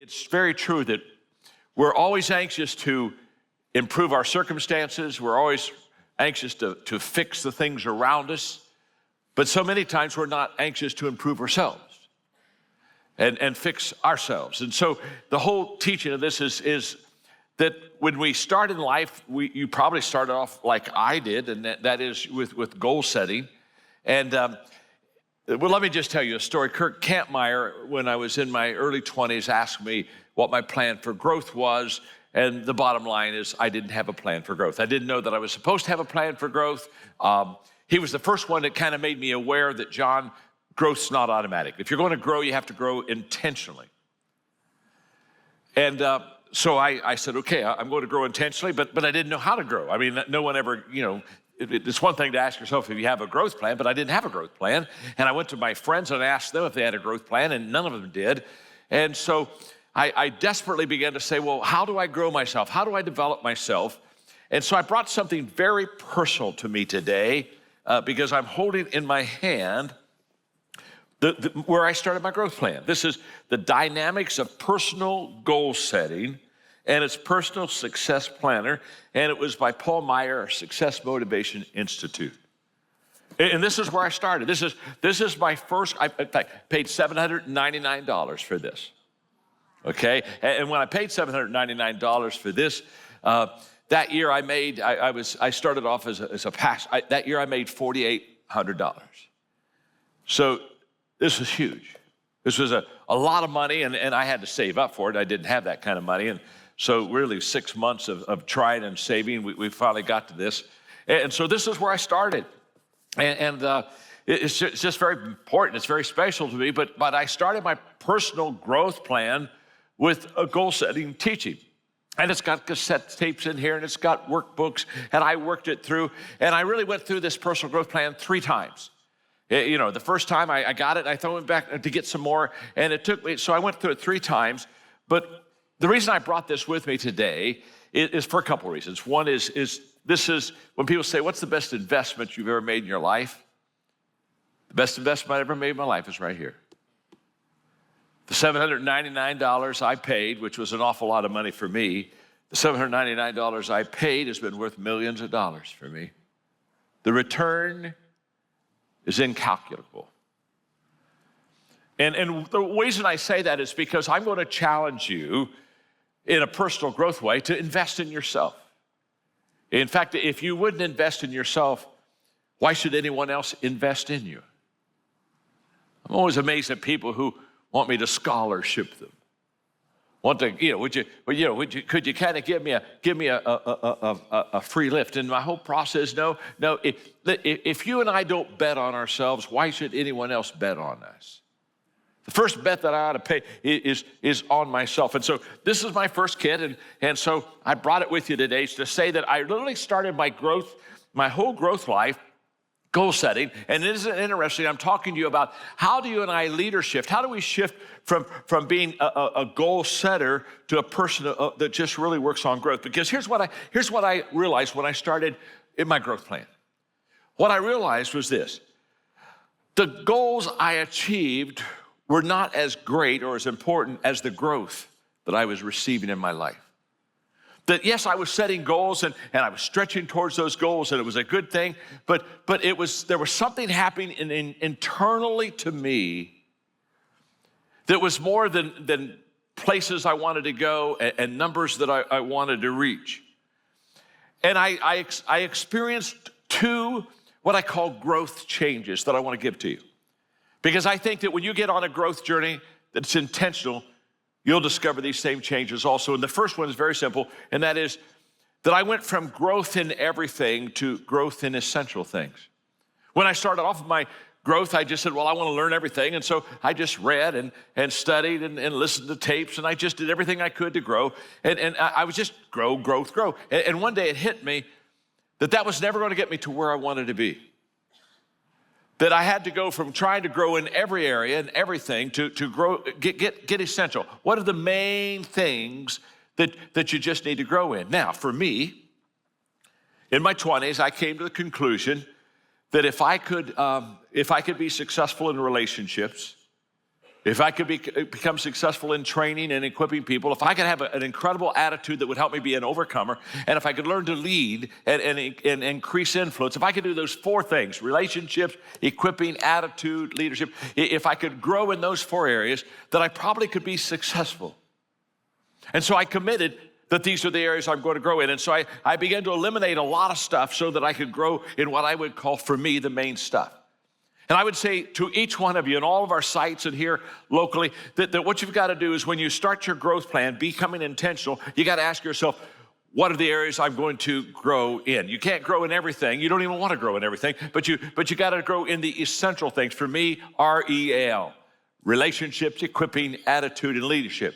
it's very true that we're always anxious to improve our circumstances. We're always anxious to fix the things around us. But so many times we're not anxious to improve ourselves and fix ourselves. And so the whole teaching of this is that when we start in life, you probably started off like I did, and that is with goal setting. And well, let me just tell you a story. Kirk Campmeyer, when I was in my early 20s, asked me what my plan for growth was. And the bottom line is I didn't have a plan for growth. I didn't know that I was supposed to have a plan for growth. He was the first one that kind of made me aware that, John, growth's not automatic. If you're going to grow, you have to grow intentionally. And so I said, okay, I'm going to grow intentionally, but I didn't know how to grow. I mean, no one ever, it's one thing to ask yourself if you have a growth plan, but I didn't have a growth plan. And I went to my friends and asked them if they had a growth plan, and none of them did. And so I desperately began to say, well, how do I grow myself? How do I develop myself? And so I brought something very personal to me today because I'm holding in my hand where I started my growth plan. This is the dynamics of personal goal setting, and it's Personal Success Planner, and it was by Paul Meyer, Success Motivation Institute. And this is where I started. This is my first, I paid $799 for this, okay? And when I paid $799 for this, that year I started off as a pastor. That year I made $4,800. So this was huge. This was a lot of money, and I had to save up for it. I didn't have that kind of money. And so really 6 months of trying and saving, we finally got to this. And so this is where I started. And it's just very important. It's very special to me. But I started my personal growth plan with a goal-setting teaching. And it's got cassette tapes in here, and it's got workbooks, and I worked it through. And I really went through this personal growth plan 3 times. The first time I got it, I threw it back to get some more, and it took me, so I went through it 3 times. But the reason I brought this with me today is for a couple of reasons. One is this is when people say, what's the best investment you've ever made in your life? The best investment I ever made in my life is right here. The $799 I paid, which was an awful lot of money for me, the $799 I paid has been worth millions of dollars for me. The return is incalculable. And the reason I say that is because I'm going to challenge you in a personal growth way to invest in yourself. In fact, if you wouldn't invest in yourself, why should anyone else invest in you? I'm always amazed at people who want me to scholarship them. Could you kind of give me a free lift? And my whole process, no. If you and I don't bet on ourselves, why should anyone else bet on us? The first bet that I ought to pay is on myself. And so this is my first kid, and so I brought it with you today to say that I literally started my whole growth life, goal setting. And isn't it interesting? I'm talking to you about how do you and I leader shift? How do we shift from being a goal setter to a person that just really works on growth? Because here's what I realized when I started in my growth plan. What I realized was this: the goals I achieved were not as great or as important as the growth that I was receiving in my life. That yes, I was setting goals and I was stretching towards those goals, and it was a good thing, but there was something happening internally to me that was more than places I wanted to go and numbers that I wanted to reach. And I experienced 2 what I call growth changes that I want to give to you. Because I think that when you get on a growth journey that's intentional, you'll discover these same changes also. And the first one is very simple, and that is that I went from growth in everything to growth in essential things. When I started off with my growth, I just said, well, I want to learn everything. And so I just read and studied and listened to tapes, and I just did everything I could to grow. And I was just grow. And one day it hit me that was never going to get me to where I wanted to be. That I had to go from trying to grow in every area and everything to grow, get essential. What are the main things that you just need to grow in? Now, for me, in my 20s, I came to the conclusion that if I could be successful in relationships, if I could become successful in training and equipping people, if I could have an incredible attitude that would help me be an overcomer, and if I could learn to lead and increase influence, if I could do those four things, relationships, equipping, attitude, leadership, if I could grow in those four areas, then I probably could be successful. And so I committed that these are the areas I'm going to grow in. And so I began to eliminate a lot of stuff so that I could grow in what I would call, for me, the main stuff. And I would say to each one of you in all of our sites and here locally, that what you've got to do is when you start your growth plan, becoming intentional, you got to ask yourself, what are the areas I'm going to grow in? You can't grow in everything. You don't even want to grow in everything, but you got to grow in the essential things. For me, REAL, relationships, equipping, attitude, and leadership.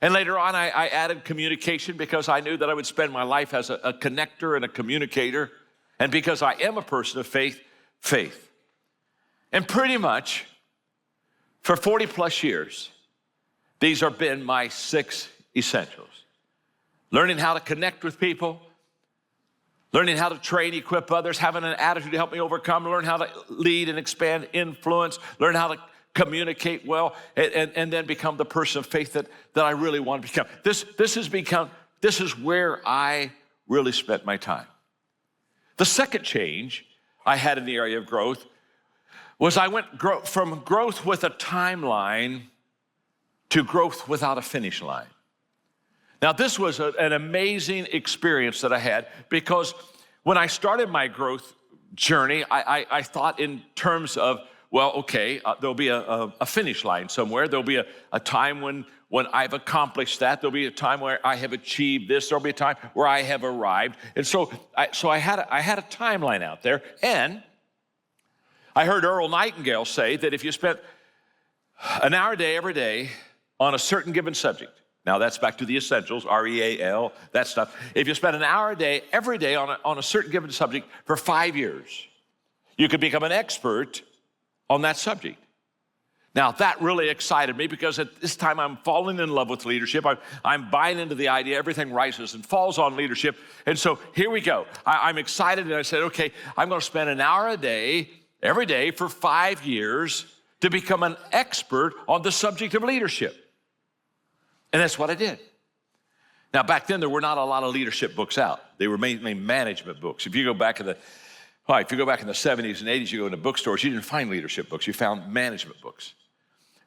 And later on, I added communication because I knew that I would spend my life as a connector and a communicator. And because I am a person of faith. And pretty much for 40 plus years, these have been my 6 essentials. Learning how to connect with people, learning how to train, equip others, having an attitude to help me overcome, learn how to lead and expand influence, learn how to communicate well, and then become the person of faith that I really want to become. This is where I really spent my time. The second change I had in the area of growth was I went from growth with a timeline to growth without a finish line. Now, this was an amazing experience that I had because when I started my growth journey, I thought in terms of, well, okay, there'll be a finish line somewhere. There'll be a time when I've accomplished that. There'll be a time where I have achieved this. There'll be a time where I have arrived. And so I had a timeline out there. And I heard Earl Nightingale say that if you spent an hour a day, every day, on a certain given subject, now that's back to the essentials, REAL, that stuff. If you spend an hour a day, every day on a certain given subject for 5 years, you could become an expert on that subject. Now, that really excited me because at this time I'm falling in love with leadership. I'm buying into the idea everything rises and falls on leadership. And so here we go. I'm excited, and I said, okay, I'm going to spend an hour a day, every day for 5 years to become an expert on the subject of leadership. And that's what I did. Now, back then, there were not a lot of leadership books out. They were mainly management books. If you go back in the 70s and 80s, you go into bookstores, you didn't find leadership books. You found management books.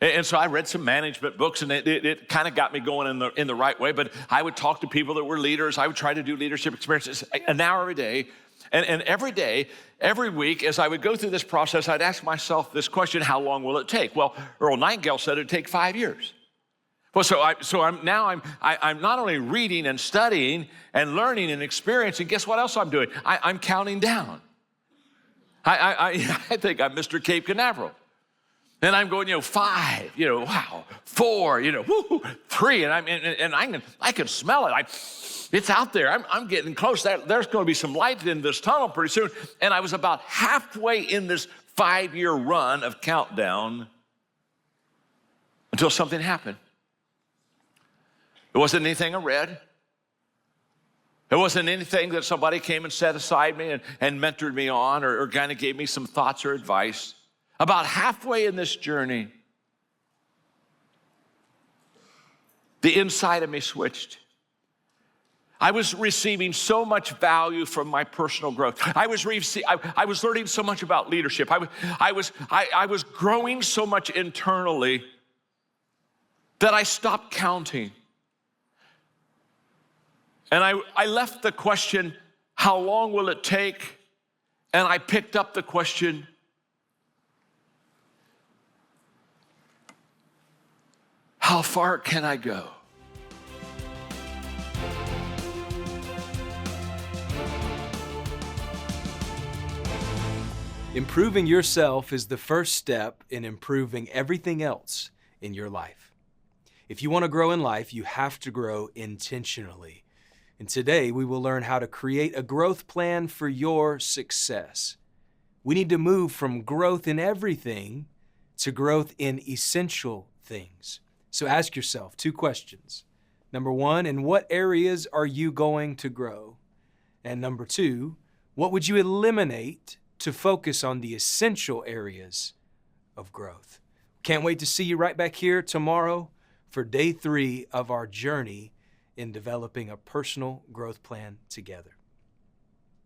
And so I read some management books, and it kind of got me going in the right way. But I would talk to people that were leaders. I would try to do leadership experiences an hour every day. And every day, every week, as I would go through this process, I'd ask myself this question: how long will it take? Well, Earl Nightingale said it'd take 5 years. Well, I'm not only reading and studying and learning and experiencing. Guess what else I'm doing? I'm counting down. I think I'm Mr. Cape Canaveral. And I'm going, 5, wow, 4, 3, and I can smell it. It's out there. I'm getting close. There's going to be some light in this tunnel pretty soon. And I was about halfway in this 5-year run of countdown until something happened. It wasn't anything I read. It wasn't anything that somebody came and sat beside me and mentored me on or kind of gave me some thoughts or advice. About halfway in this journey, the inside of me switched. I was receiving so much value from my personal growth. I was learning so much about leadership. I was growing so much internally that I stopped counting. And I left the question, how long will it take? And I picked up the question, how far can I go? Improving yourself is the first step in improving everything else in your life. If you want to grow in life, you have to grow intentionally. And today we will learn how to create a growth plan for your success. We need to move from growth in everything to growth in essential things. So ask yourself 2 questions. Number 1, in what areas are you going to grow? And number 2, what would you eliminate to focus on the essential areas of growth? Can't wait to see you right back here tomorrow for day 3 of our journey in developing a personal growth plan together.